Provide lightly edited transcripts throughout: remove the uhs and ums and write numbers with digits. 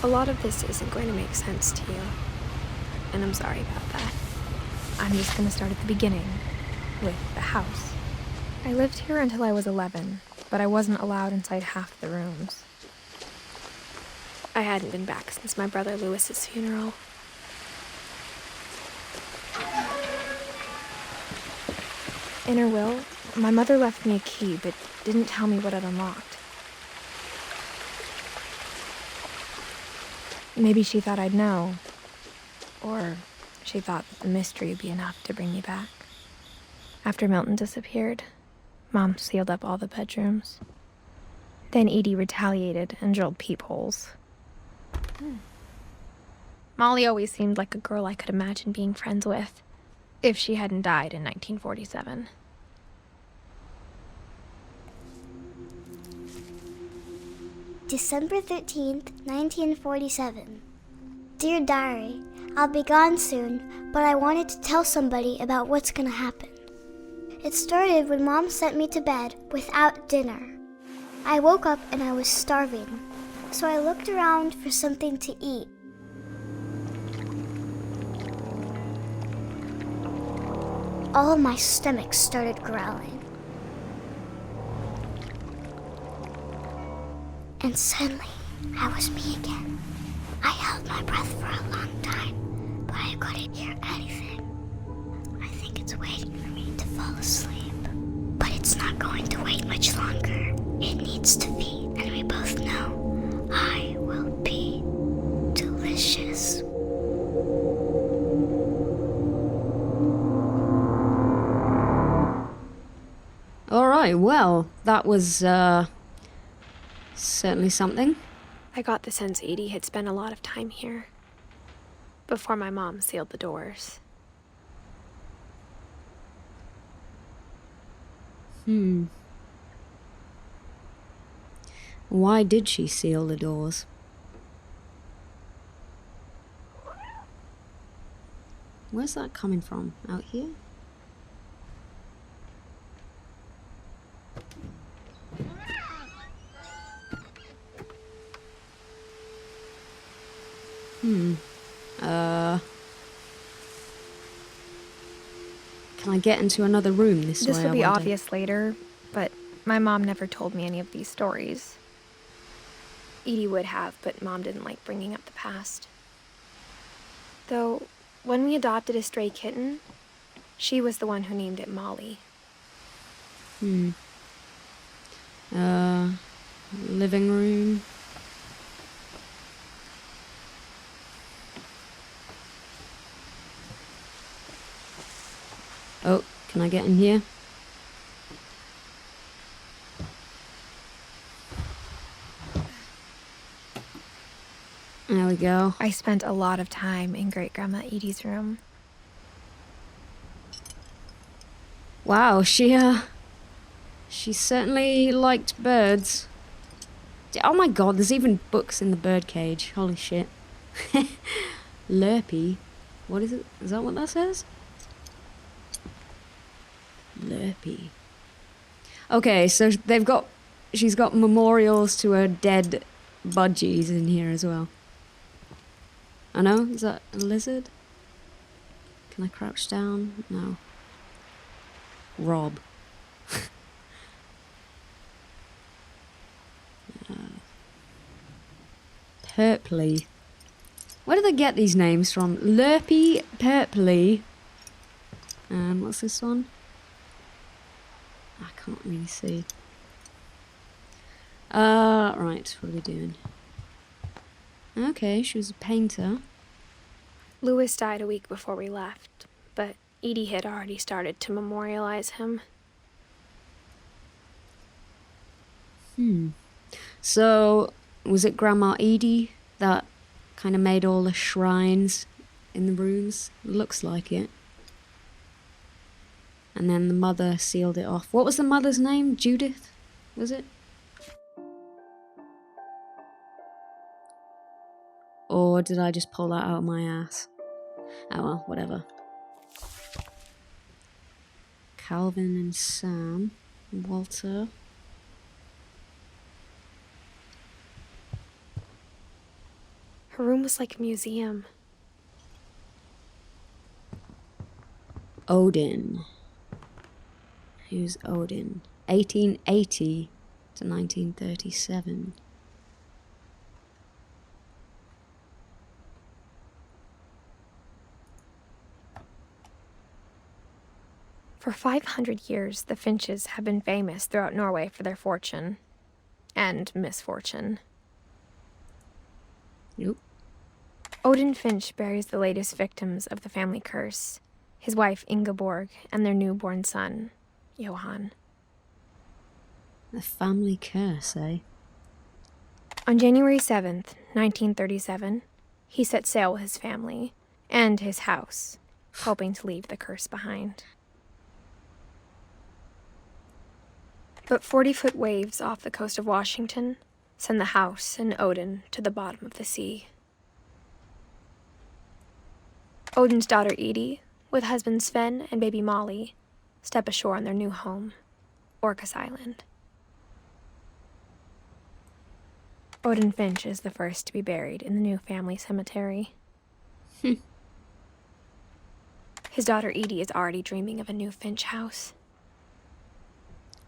A lot of this isn't going to make sense to you, and I'm sorry about that. I'm just going to start at the beginning, with the house. I lived here until I was 11, but I wasn't allowed inside half the rooms. I hadn't been back since my brother Lewis's funeral. In her will, my mother left me a key, but didn't tell me what it unlocked. Maybe she thought I'd know. Or she thought that the mystery would be enough to bring me back. After Milton disappeared, Mom sealed up all the bedrooms. Then Edie retaliated and drilled peepholes. Molly always seemed like a girl I could imagine being friends with, if she hadn't died in 1947. December 13th, 1947. Dear Diary, I'll be gone soon, but I wanted to tell somebody about what's gonna happen. It started when Mom sent me to bed without dinner. I woke up and I was starving, so I looked around for something to eat. All of my stomach started growling. And suddenly, I was me again. I held my breath for a long time, but I couldn't hear anything. I think it's waiting for me to fall asleep. But it's not going to wait much longer. It needs to feed, and we both know I will be delicious. Alright, well, that was, certainly something. I got the sense Edie had spent a lot of time here, before my mom sealed the doors. Why did she seal the doors? Where's that coming from? Out here? Can I get into another room this way? This will be obvious later, but my mom never told me any of these stories. Edie would have, but Mom didn't like bringing up the past. Though, when we adopted a stray kitten, she was the one who named it Molly. Living room. Oh, can I get in here? There we go. I spent a lot of time in Great-Grandma Edie's room. Wow, she certainly liked birds. Oh my god, there's even books in the bird cage. Holy shit. Lurpy. What is it? Is that what that says? Lurpy. Okay, so she's got memorials to her dead budgies in here as well. I know, is that a lizard? Can I crouch down? No. Rob. Purpley. Where do they get these names from? Lurpy, Purpley. And what's this one? I can't really see. Right, what are we doing? Okay, she was a painter. Lewis died a week before we left, but Edie had already started to memorialize him. So, was it Grandma Edie that kind of made all the shrines in the rooms? Looks like it. And then the mother sealed it off. What was the mother's name? Judith? Was it? Or did I just pull that out of my ass? Oh well, whatever. Calvin and Sam. Walter. Her room was like a museum. Odin. Who's Odin? 1880 to 1937. For 500 years, the Finches have been famous throughout Norway for their fortune. And misfortune. Nope. Odin Finch buries the latest victims of the family curse, his wife Ingeborg and their newborn son, Johan. The family curse, eh? On January 7th, 1937, he set sail with his family and his house, hoping to leave the curse behind. But 40-foot waves off the coast of Washington send the house and Odin to the bottom of the sea. Odin's daughter Edie, with husband Sven and baby Molly, step ashore on their new home, Orcas Island. Odin Finch is the first to be buried in the new family cemetery. His daughter Edie is already dreaming of a new Finch house.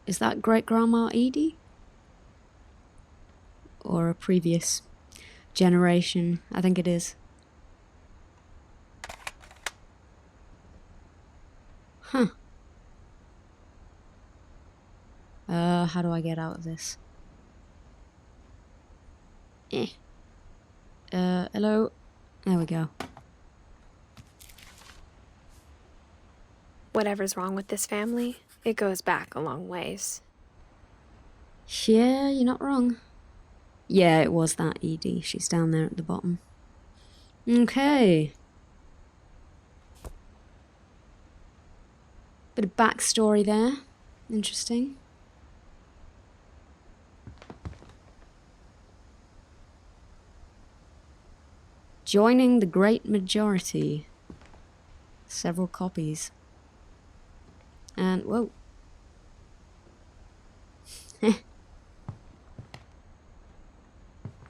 Is that great-grandma Edie? Or a previous generation? I think it is. Huh. How do I get out of this? Hello? There we go. Whatever's wrong with this family, it goes back a long ways. Yeah, you're not wrong. Yeah, it was that Edie. She's down there at the bottom. Okay. Bit of backstory there. Interesting. Joining the great majority. Several copies. And, whoa.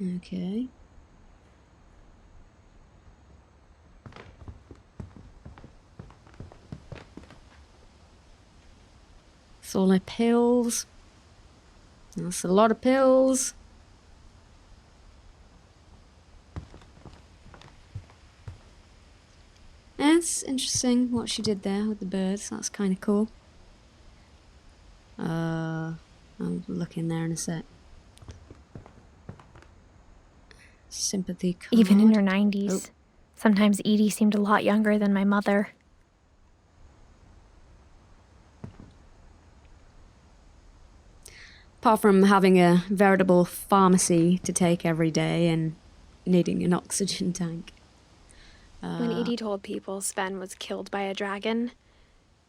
Okay. It's all like pills. That's a lot of pills. That's interesting what she did there with the birds. That's kind of cool. I'll look in there in a sec. Sympathy card. Even in her 90s. Sometimes Edie seemed a lot younger than my mother. Apart from having a veritable pharmacy to take every day and needing an oxygen tank. When Edie told people Sven was killed by a dragon,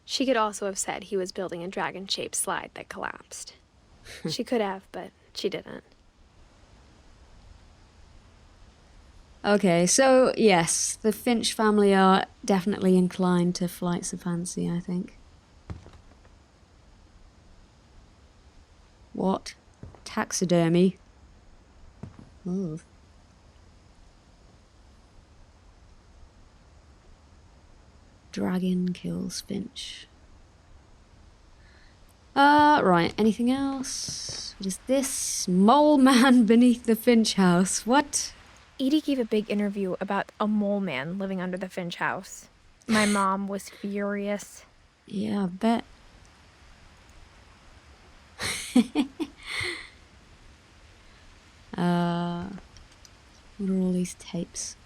she could also have said he was building a dragon-shaped slide that collapsed. She could have, but she didn't. Okay, so yes, the Finch family are definitely inclined to flights of fancy, I think. What? Taxidermy? Oh. Dragon kills Finch. Right, anything else? What is this? Mole man beneath the Finch house. What? Edie gave a big interview about a mole man living under the Finch house. My mom was furious. Yeah, I bet. What are all these tapes?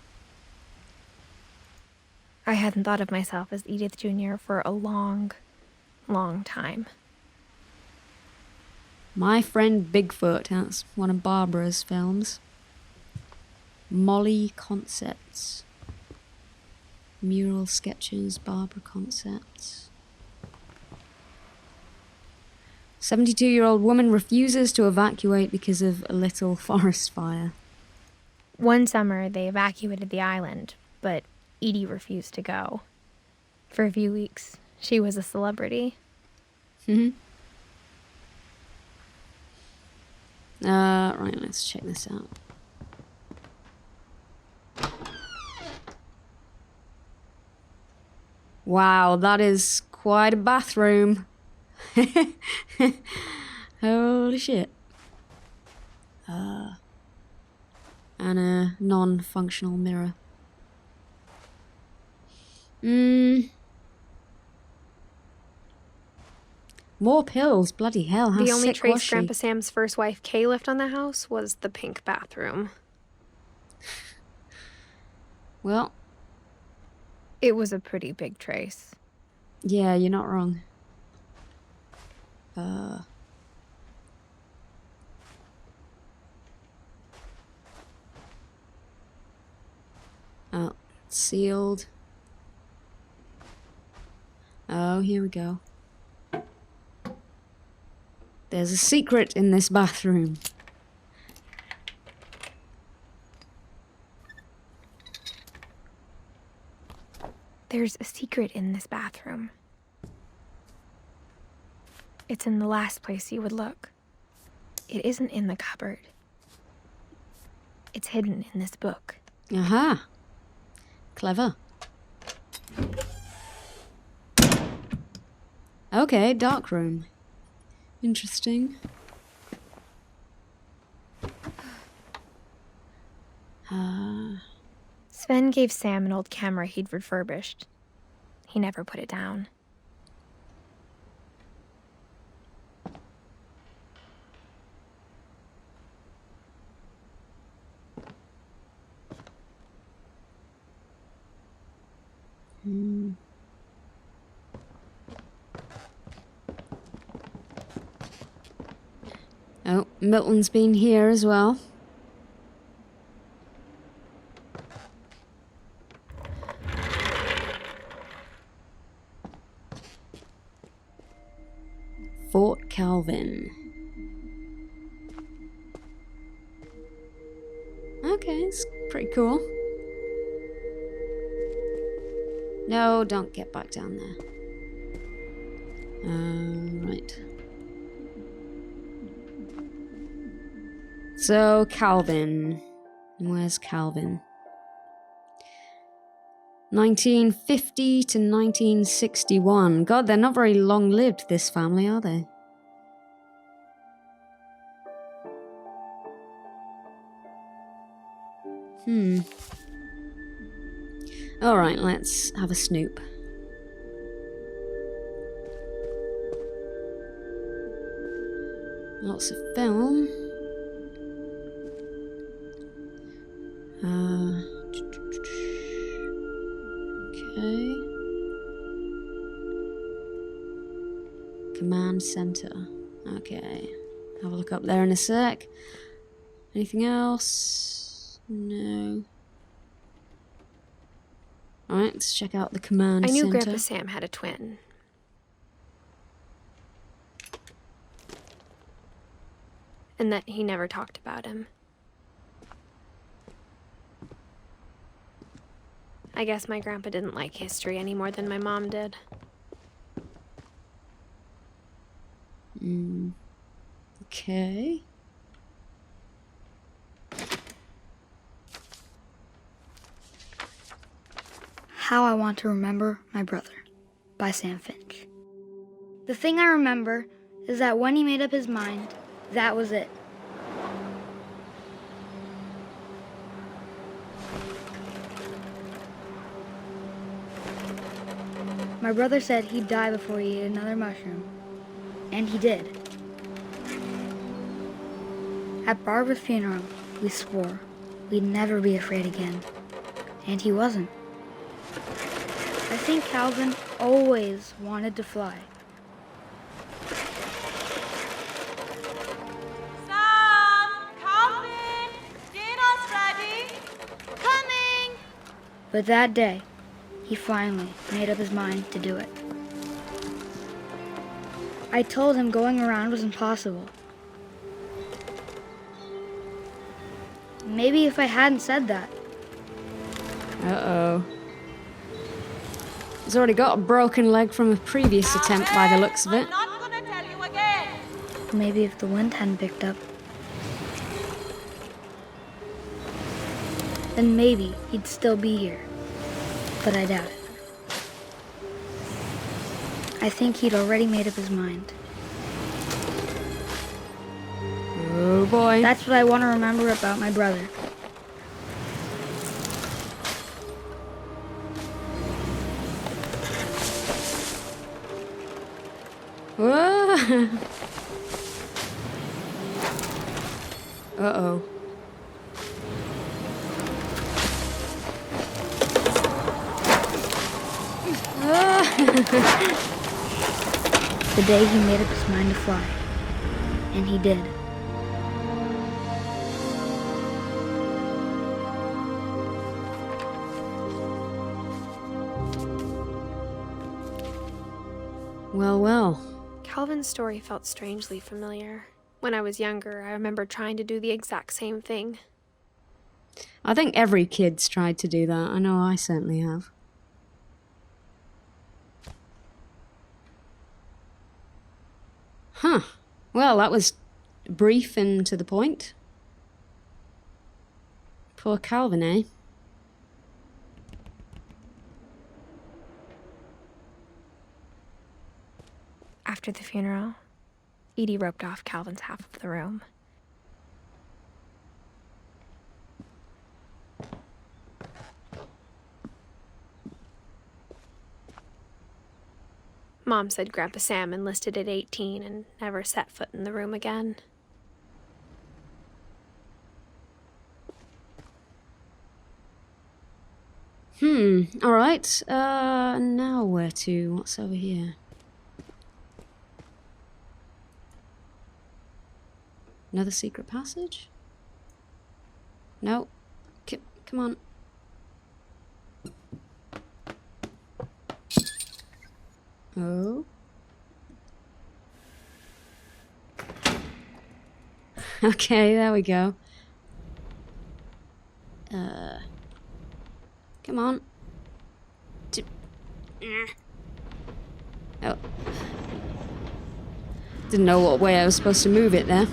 I hadn't thought of myself as Edith Jr. for a long, long time. My Friend Bigfoot, that's one of Barbara's films. Molly Concepts. Mural sketches, Barbara Concepts. 72-year-old woman refuses to evacuate because of a little forest fire. One summer, they evacuated the island, but Edie refused to go. For a few weeks, she was a celebrity. Right, let's check this out. Wow, that is quite a bathroom. Holy shit. And a non-functional mirror. More pills, bloody hell, how The only sick trace was she? Grandpa Sam's first wife, Kay, left on the house was the pink bathroom. Well, It was a pretty big trace. yeah, you're not wrong. Oh, sealed. Oh, here we go. There's a secret in this bathroom. There's a secret in this bathroom. It's in the last place you would look. It isn't in the cupboard. It's hidden in this book. Aha. Clever. Okay, dark room. Interesting. Sven gave Sam an old camera he'd refurbished. He never put it down. Oh, Milton's been here as well. Fort Calvin. Okay, it's pretty cool. No, don't get back down there. Right. So, Calvin. Where's Calvin? 1950 to 1961. God, they're not very long-lived, this family, are they? Alright, let's have a snoop. Lots of film. Okay. Command center. Okay. Have a look up there in a sec. Anything else? No. Alright, let's check out the command I knew center. Grandpa Sam had a twin. And that he never talked about him. I guess my grandpa didn't like history any more than my mom did. Okay. How I Want to Remember My Brother by Sam Finch. The thing I remember is that when he made up his mind, that was it. My brother said he'd die before he ate another mushroom. And he did. At Barbara's funeral, we swore we'd never be afraid again. And he wasn't. I think Calvin always wanted to fly. Sam! Calvin! Dinner's ready! Coming! But that day, he finally made up his mind to do it. I told him going around was impossible. Maybe if I hadn't said that. Uh-oh. He's already got a broken leg from a previous attempt by the looks of it. I'm not gonna tell you again! Maybe if the wind hadn't picked up. Then maybe he'd still be here. But I doubt it. I think he'd already made up his mind. Oh boy. That's what I want to remember about my brother. Whoa. Uh-oh. The day he made up his mind to fly. And he did. Well, well. Calvin's story felt strangely familiar. When I was younger, I remember trying to do the exact same thing. I think every kid's tried to do that. I know I certainly have. Huh. Well, that was brief and to the point. Poor Calvin, eh? After the funeral, Edie roped off Calvin's half of the room. Mom said Grandpa Sam enlisted at 18 and never set foot in the room again. Alright. Now where to? What's over here? Another secret passage? No. Come on. Oh. Okay, there we go. Come on. Oh. Didn't know what way I was supposed to move it there.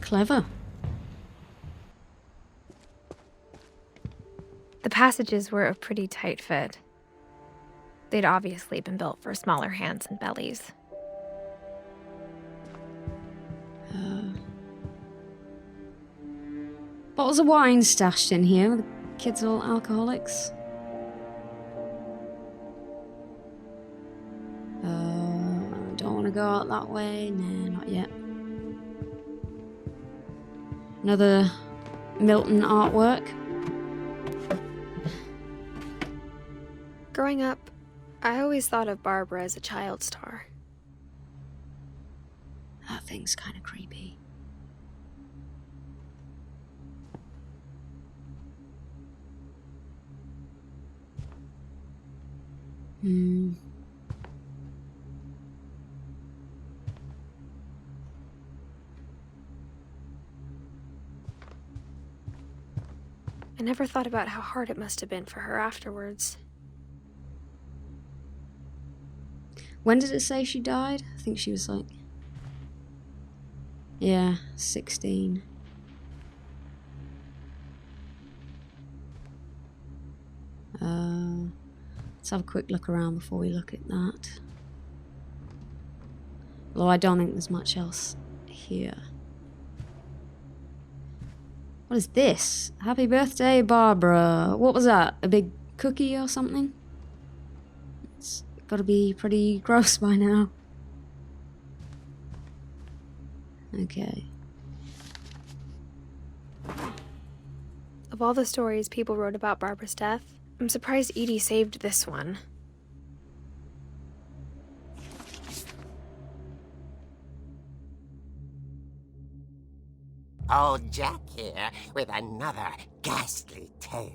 Clever. The passages were a pretty tight fit. They'd obviously been built for smaller hands and bellies. Bottles of wine stashed in here. The kids are all alcoholics. Don't want to go out that way. Nah, not yet. Another Milton artwork. Growing up, I always thought of Barbara as a child star. That thing's kind of creepy. I never thought about how hard it must have been for her afterwards. When did it say she died? I think she was like... Yeah, 16. Let's have a quick look around before we look at that. Although I don't think there's much else here. What is this? Happy birthday, Barbara. What was that? A big cookie or something? It's gotta be pretty gross by now. Okay. Of all the stories people wrote about Barbara's death, I'm surprised Edie saved this one. Old Jack here with another ghastly tale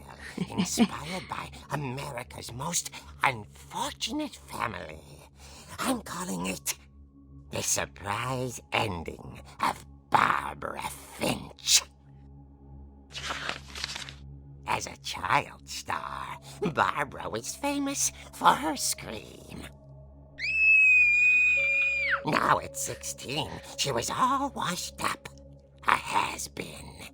inspired by America's most unfortunate family. I'm calling it The Surprise Ending of Barbara Finch. As a child star, Barbara was famous for her scream. Now at 16, she was all washed up. A has-been.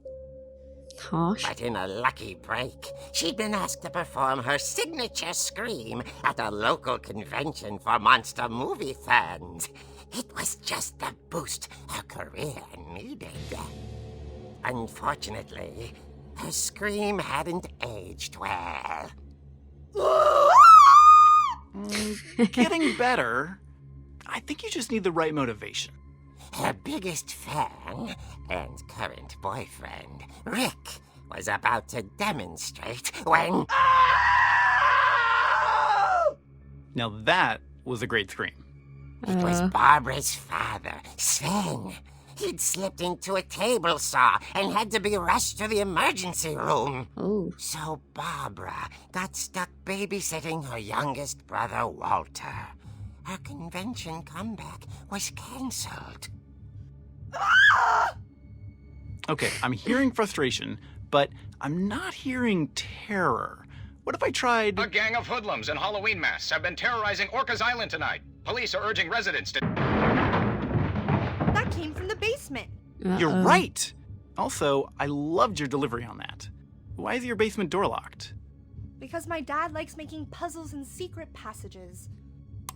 Harsh. But in a lucky break, she'd been asked to perform her signature scream at a local convention for monster movie fans. It was just the boost her career needed. Unfortunately, her scream hadn't aged well. Getting better. I think you just need the right motivation. Her biggest fan and current boyfriend, Rick, was about to demonstrate when... Now that was a great scream. It was Barbara's father, Sven. He'd slipped into a table saw and had to be rushed to the emergency room. Oh. So Barbara got stuck babysitting her youngest brother, Walter. Her convention comeback was cancelled. Okay, I'm hearing frustration, but I'm not hearing terror. What if I tried... A gang of hoodlums in Halloween masks have been terrorizing Orcas Island tonight. Police are urging residents to... That came from the basement. You're right! Also, I loved your delivery on that. Why is your basement door locked? Because my dad likes making puzzles and secret passages.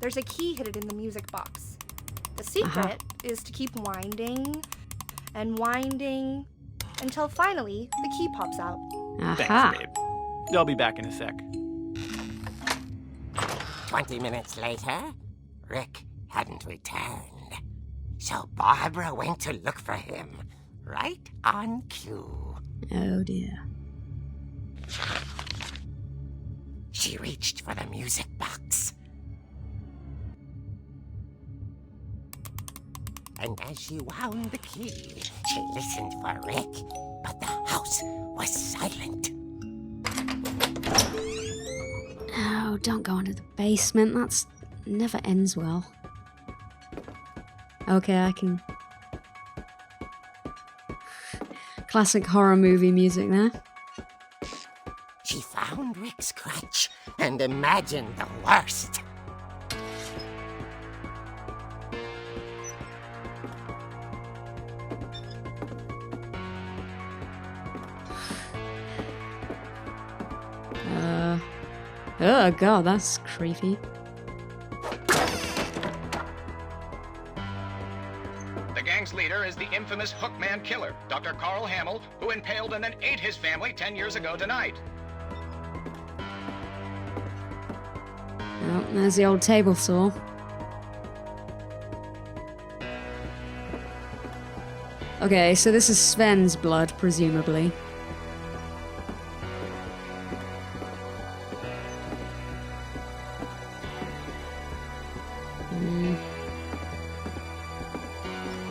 There's a key hidden in the music box. The secret is to keep winding and winding until finally the key pops out. Thanks, babe. I'll be back in a sec. 20 minutes later, Rick hadn't returned. So Barbara went to look for him, right on cue. Oh dear. She reached for the music box. And as she wound the key, she listened for Rick, but the house was silent. Oh, don't go into the basement. That's never ends well. Okay, I can... Classic horror movie music there. She found Rick's crutch and imagined the worst. Oh god, that's creepy. The gang's leader is the infamous Hookman killer, Dr. Carl Hamill, who impaled and then ate his family 10 years ago tonight. Oh, there's the old table saw. Okay, so this is Sven's blood, presumably.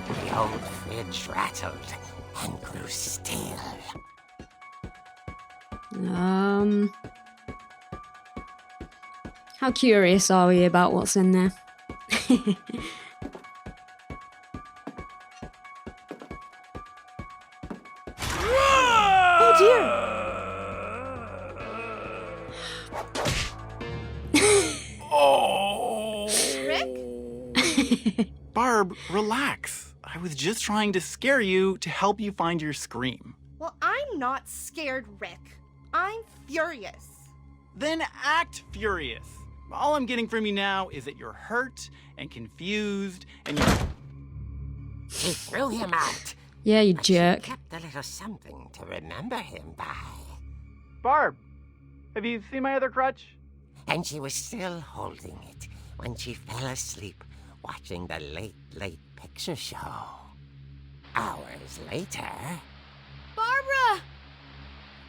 The old fridge rattled and grew still. How curious are we about what's in there? Oh dear! Rick? Barb, relax. I was just trying to scare you to help you find your scream. Well, I'm not scared, Rick. I'm furious. Then act furious. All I'm getting from you now is that you're hurt and confused and you're... She threw him out. Yeah, you But she jerk. kept a little something to remember him by. Barb, have you seen my other crutch? And she was still holding it when she fell asleep watching the late picture show. Hours later... Barbara!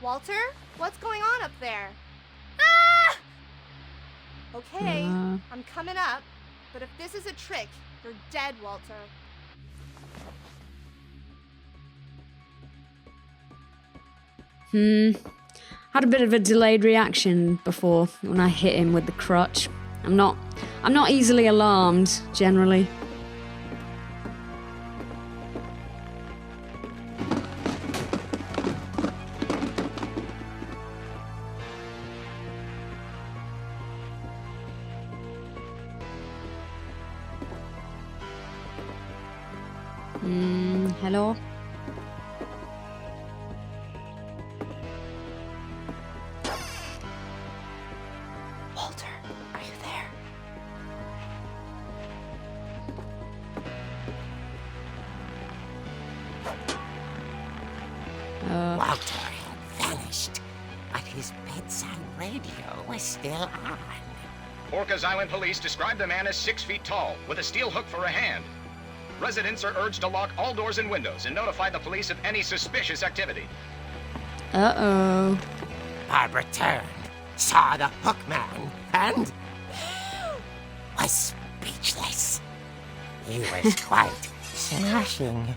Walter, what's going on up there? Ah! Okay, I'm coming up, but if this is a trick, you're dead, Walter. Had a bit of a delayed reaction before when I hit him with the crutch. I'm not easily alarmed, generally. Hello? radio was still on. Orcas Island police described the man as 6 feet tall, with a steel hook for a hand. Residents are urged to lock all doors and windows and notify the police of any suspicious activity. Uh-oh. Barbara turned, saw the hook man, and was speechless. He was quite smashing.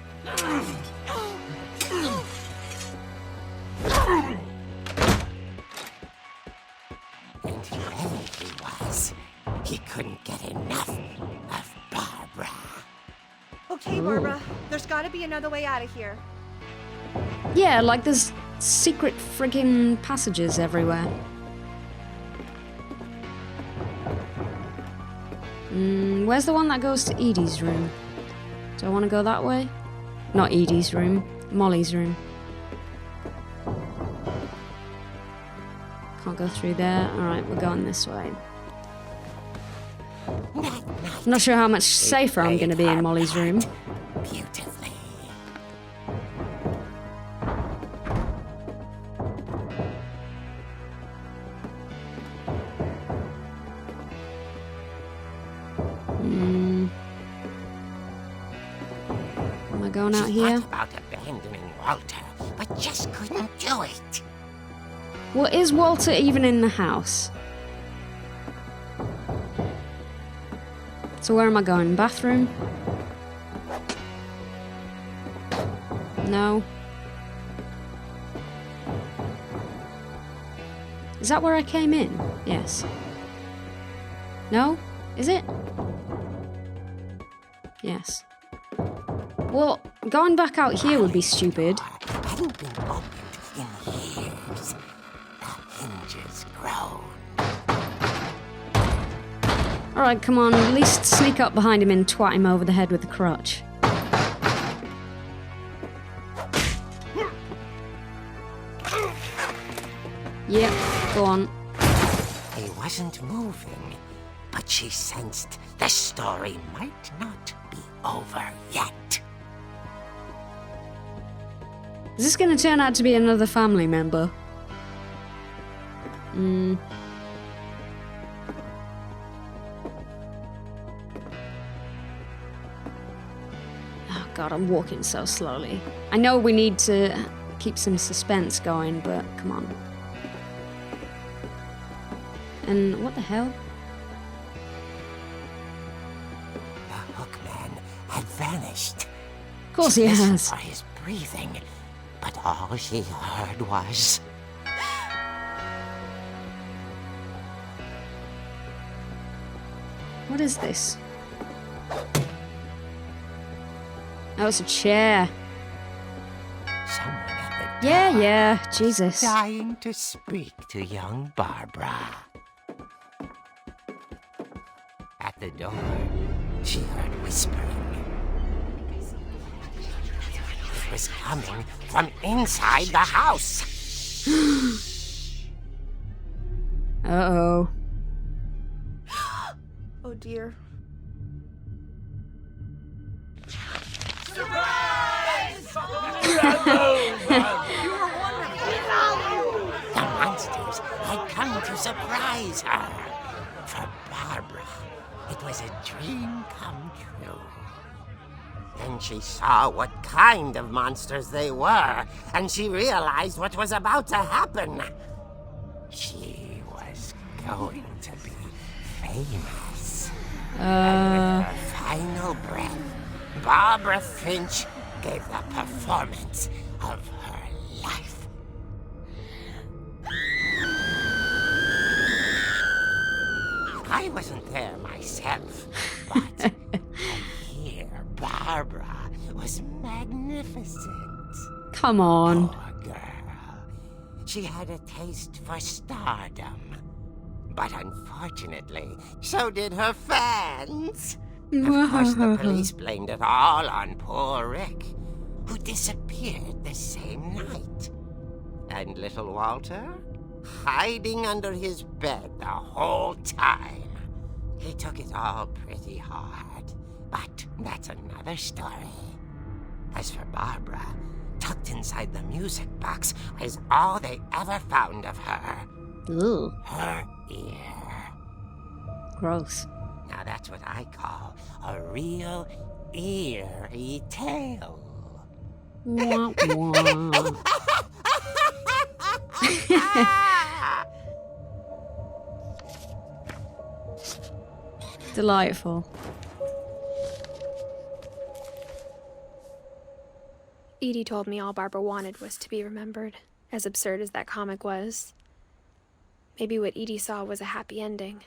And whoever he was, he couldn't get enough of Barbara. Okay, Barbara, there's gotta be another way out of here. Yeah, like there's secret friggin' passages everywhere. Where's the one that goes to Edie's room? Do I want to go that way? Not Edie's room, Molly's room. Can't go through there. Alright, we're going this way. I'm not sure how much safer I'm going to be in Molly's room. Beautifully. Am I going out She here? thought about abandoning Walter, but just couldn't do it. Well, is Walter even in the house? So where am I going? Bathroom? No. Is that where I came in? Yes. No? Is it? Yes. Well, going back out here would be stupid. Hadn't been opened in years. The hinges groaned. Alright, come on, at least sneak up behind him and twat him over the head with the crutch. Yep, go on. He wasn't moving, but she sensed the story might not be over yet. Is this going to turn out to be another family member? Oh god, I'm walking so slowly. I know we need to keep some suspense going, but come on. And what the hell? The hookman had vanished. Of course he She listened has. for his breathing, but all she heard was... What is this? Oh, it's a chair. someone at the Yeah, door, yeah, Jesus. dying to speak to young Barbara. At the door, she heard whispering. It was coming from inside the house. Uh-oh. Oh dear. The monsters had come to surprise her. For Barbara, it was a dream come true. Then she saw what kind of monsters they were, and she realized what was about to happen. She was going to be famous. And with her final breath, Barbara Finch gave the performance of her life. I wasn't there myself, but I hear Barbara was magnificent. Come on. Poor girl. She had a taste for stardom. But unfortunately, so did her fans. Of course, the police blamed it all on poor Rick, who disappeared the same night. And little Walter? Hiding under his bed the whole time. He took it all pretty hard, but that's another story. As for Barbara, tucked inside the music box was all they ever found of her. Ugh, Her ear. gross. Now that's what I call a real eerie tale. Wah, wah. Delightful. Edie told me all Barbara wanted was to be remembered, as absurd as that comic was. Maybe what Edie saw was a happy ending.